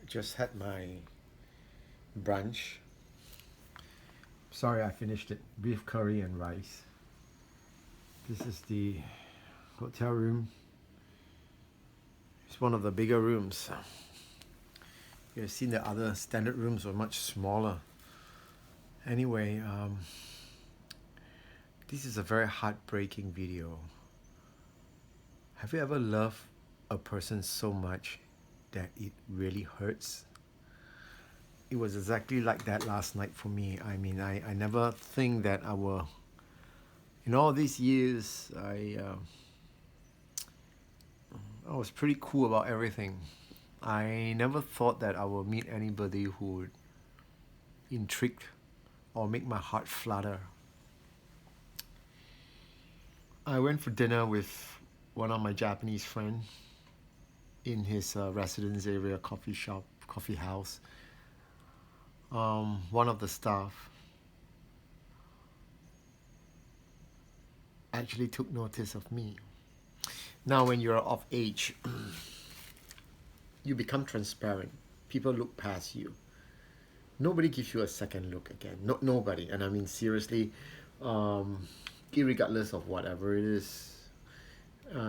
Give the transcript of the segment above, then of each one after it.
Just had my brunch. Sorry, I finished it. Beef curry and rice. This is the hotel room. It's one of the bigger rooms. You've seen the other standard rooms were much smaller. Anyway, this is a very heartbreaking video. Have you ever loved a person so much that it really hurts? It was exactly like that last night for me. I mean, I never think that I will. In all these years, I was pretty cool about everything. I never thought that I will meet anybody who would intrigue or make my heart flutter. I went for dinner with one of my Japanese friends in his residence area coffee shop, coffee house. One of the staff actually took notice of me. Now, when you're of age, you become transparent. People look past you. Nobody gives you a second look again. Nobody. And I mean, seriously, irregardless of whatever it is,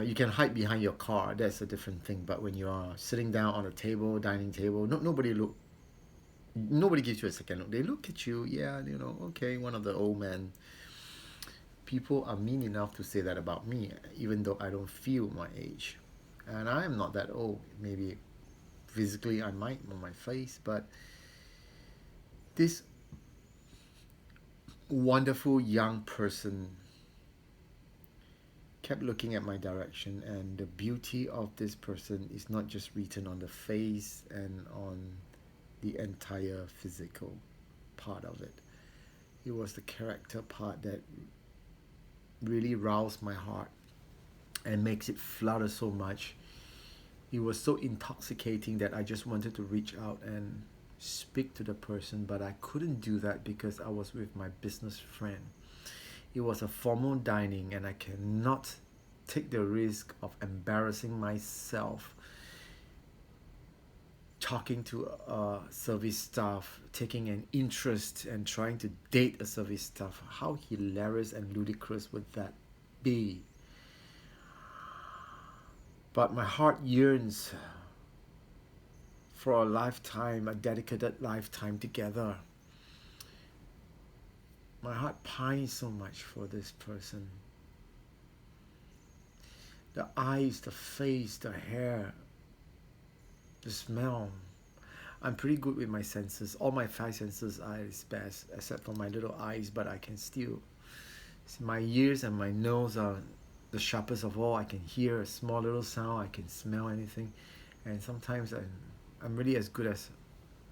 you can hide behind your car. That's a different thing. But when you are sitting down on a table, dining table, nobody gives you a second look. They look at you, yeah, okay, one of the old men. People are mean enough to say that about me, even though I don't feel my age. And I am not that old. Maybe physically I might on my face, but this wonderful young person kept looking at my direction, and the beauty of this person is not just written on the face and on the entire physical part of it. It was the character part that really roused my heart and makes it flutter so much. It was so intoxicating that I just wanted to reach out and speak to the person, but I couldn't do that because I was with my business friend. It was a formal dining, and I cannot take the risk of embarrassing myself talking to a service staff, taking an interest and trying to date a service staff. How hilarious and ludicrous would that be? But my heart yearns for a lifetime, a dedicated lifetime together. My heart pines so much for this person. The eyes, the face, the hair, the smell. I'm pretty good with my senses. All my five senses are its best, except for my little eyes, but I can still. My ears and my nose are the sharpest of all. I can hear a small little sound. I can smell anything. And sometimes I'm really as good as,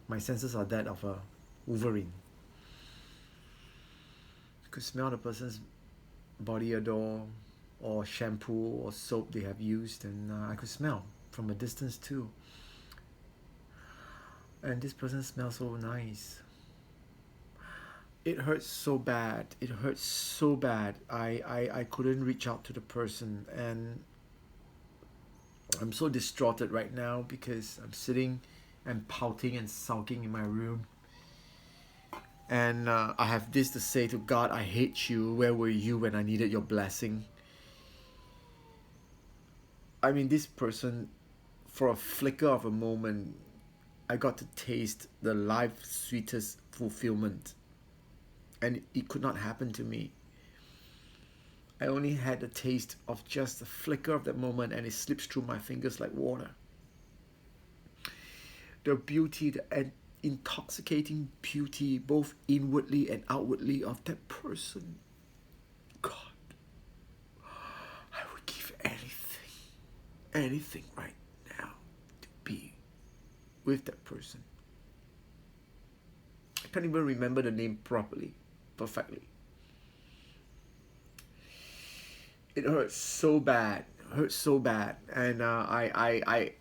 my senses are that of a Wolverine. I could smell the person's body odor or shampoo or soap they have used, and I could smell from a distance too. And this person smells so nice. It hurts so bad. It hurts so bad. I couldn't reach out to the person, and I'm so distraughted right now because I'm sitting and pouting and sulking in my room. And I have this to say to God: I hate you. Where were you when I needed your blessing? I mean, this person, for a flicker of a moment, I got to taste the life's sweetest fulfillment. And it could not happen to me. I only had a taste of just a flicker of that moment, and it slips through my fingers like water. The beauty, the intoxicating beauty, both inwardly and outwardly, of that person. God, I would give anything right now to be with that person. I can't even remember the name perfectly. It hurts so bad, and I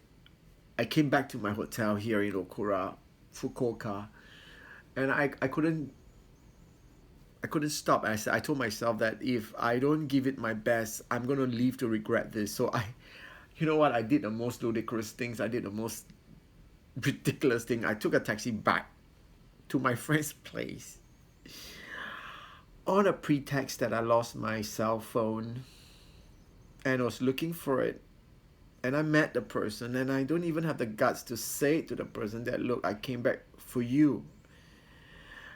came back to my hotel here in Okura, Fukuoka, and I couldn't stop. I told myself that if I don't give it my best, I'm gonna leave to regret this. So you know what? I did the most ludicrous things. I did the most ridiculous thing. I took a taxi back to my friend's place on a pretext that I lost my cell phone and was looking for it. And I met the person, and I don't even have the guts to say to the person that, look, I came back for you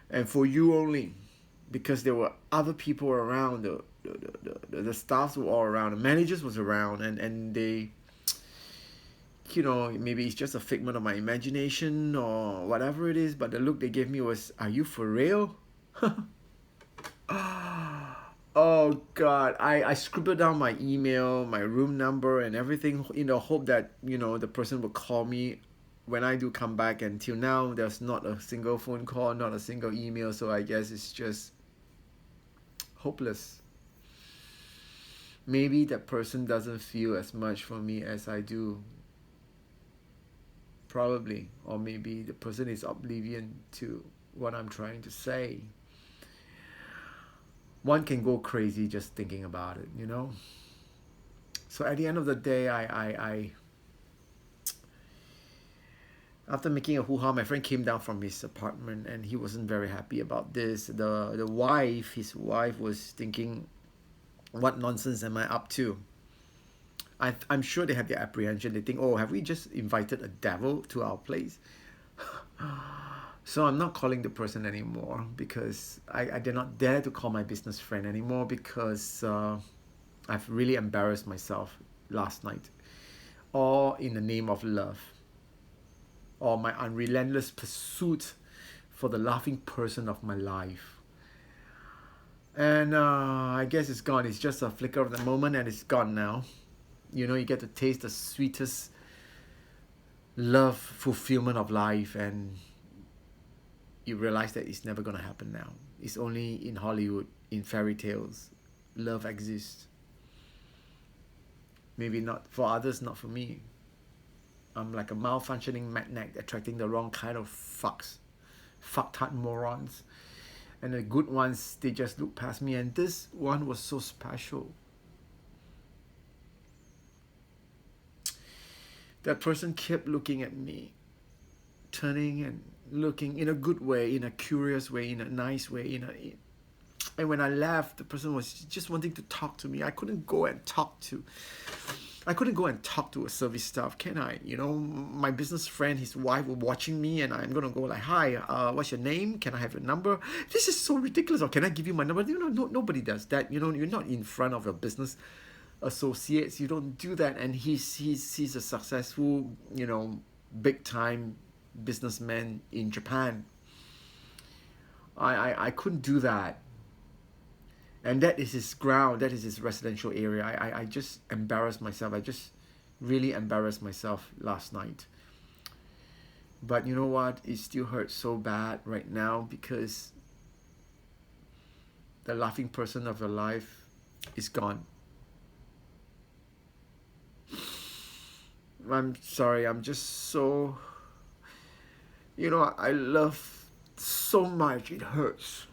and for you only, because there were other people around. The staffs were all around, the managers was around, and they, maybe it's just a figment of my imagination or whatever it is, but the look they gave me was, are you for real? Oh God, I scribbled down my email, my room number and everything in the hope that, the person would call me when I do come back. Until now, there's not a single phone call, not a single email, so I guess it's just hopeless. Maybe that person doesn't feel as much for me as I do. Probably. Or maybe the person is oblivion to what I'm trying to say. One can go crazy just thinking about it, So at the end of the day, I after making a hoo-ha, my friend came down from his apartment and he wasn't very happy about this. His wife was thinking, what nonsense am I up to? I'm sure they have their apprehension. They think, oh, have we just invited a devil to our place? So I'm not calling the person anymore, because I did not dare to call my business friend anymore, because I've really embarrassed myself last night. All in the name of love, or my unrelentless pursuit for the laughing person of my life. And I guess it's gone. It's just a flicker of the moment and it's gone now. You get to taste the sweetest love fulfillment of life, and you realize that it's never going to happen now. It's only in Hollywood, in fairy tales, love exists. Maybe not for others, not for me. I'm like a malfunctioning magnet attracting the wrong kind of fucktard morons. And the good ones, they just look past me, and this one was so special. That person kept looking at me, turning and looking in a good way, in a curious way, in a nice way, and when I left, the person was just wanting to talk to me. I couldn't go and talk to a service staff, can I? My business friend, his wife were watching me, and I'm gonna go like, hi, what's your name? Can I have your number? This is so ridiculous. Or can I give you my number? Nobody does that. You're not in front of your business associates. You don't do that. And he's a successful, big time businessman in Japan. I couldn't do that. And that is his ground, that is his residential area. I just embarrassed myself. I just really embarrassed myself last night. But you know what? It still hurts so bad right now, because the laughing person of your life is gone. I'm sorry, I'm just so, I love so much. It hurts.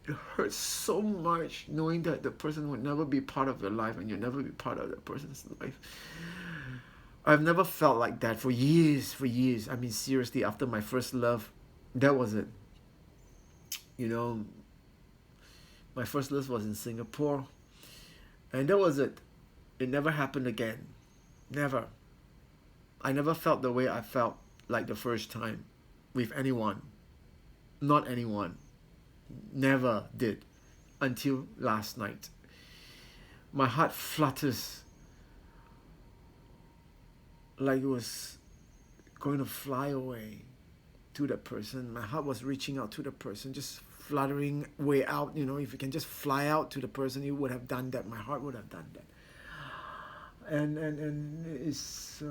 It hurts so much knowing that the person would never be part of your life, and you'll never be part of that person's life. I've never felt like that for years. I mean, seriously, after my first love, that was it. My first love was in Singapore, and that was it. It never happened again. Never. I never felt the way I felt like the first time with anyone. Not anyone. Never did. Until last night. My heart flutters like it was going to fly away to that person. My heart was reaching out to the person, just fluttering way out. If you can just fly out to the person, you would have done that. My heart would have done that. And it's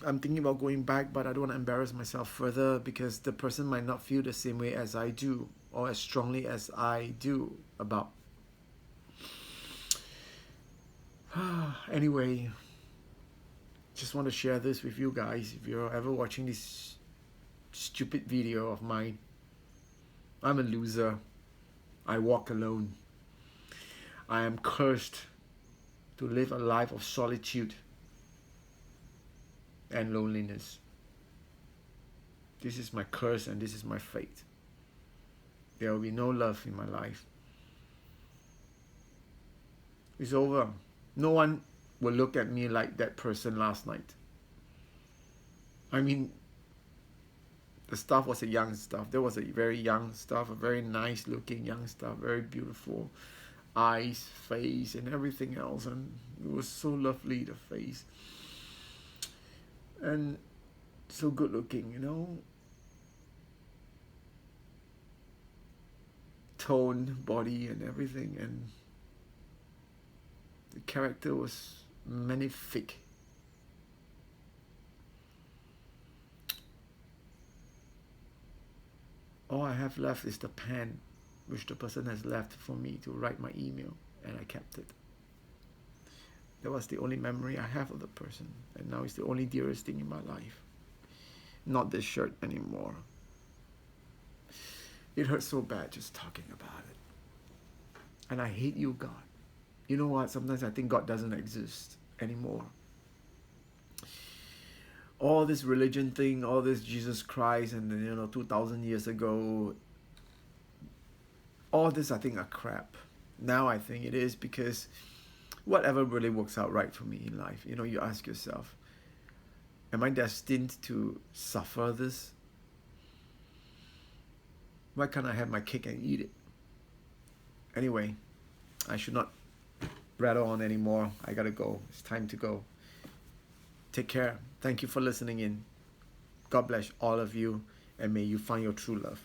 I'm thinking about going back, but I don't want to embarrass myself further, because the person might not feel the same way as I do, or as strongly as I do about. Anyway, just want to share this with you guys. If you're ever watching this stupid video of mine, I'm a loser. I walk alone. I am cursed. to live a life of solitude and loneliness. This is my curse and this is my fate. There will be no love in my life. It's over. No one will look at me like that person last night. I mean, the staff was a young staff. There was a very young staff, a very nice looking young staff, very beautiful eyes, face, and everything else. And it was so lovely, the face. And so good looking, you know. Toned body and everything. And the character was magnific. All I have left is the pen which the person has left for me to write my email, and I kept it. That was the only memory I have of the person, and now it's the only dearest thing in my life. Not this shirt anymore. It hurts so bad just talking about it. And I hate you, God. You know what? Sometimes I think God doesn't exist anymore. All this religion thing, all this Jesus Christ, and 2,000 years ago, all this I think are crap. Now I think it is, because whatever really works out right for me in life, you ask yourself, am I destined to suffer this? Why can't I have my cake and eat it? Anyway, I should not rattle on anymore. I gotta go. It's time to go. Take care. Thank you for listening in. God bless all of you, and may you find your true love.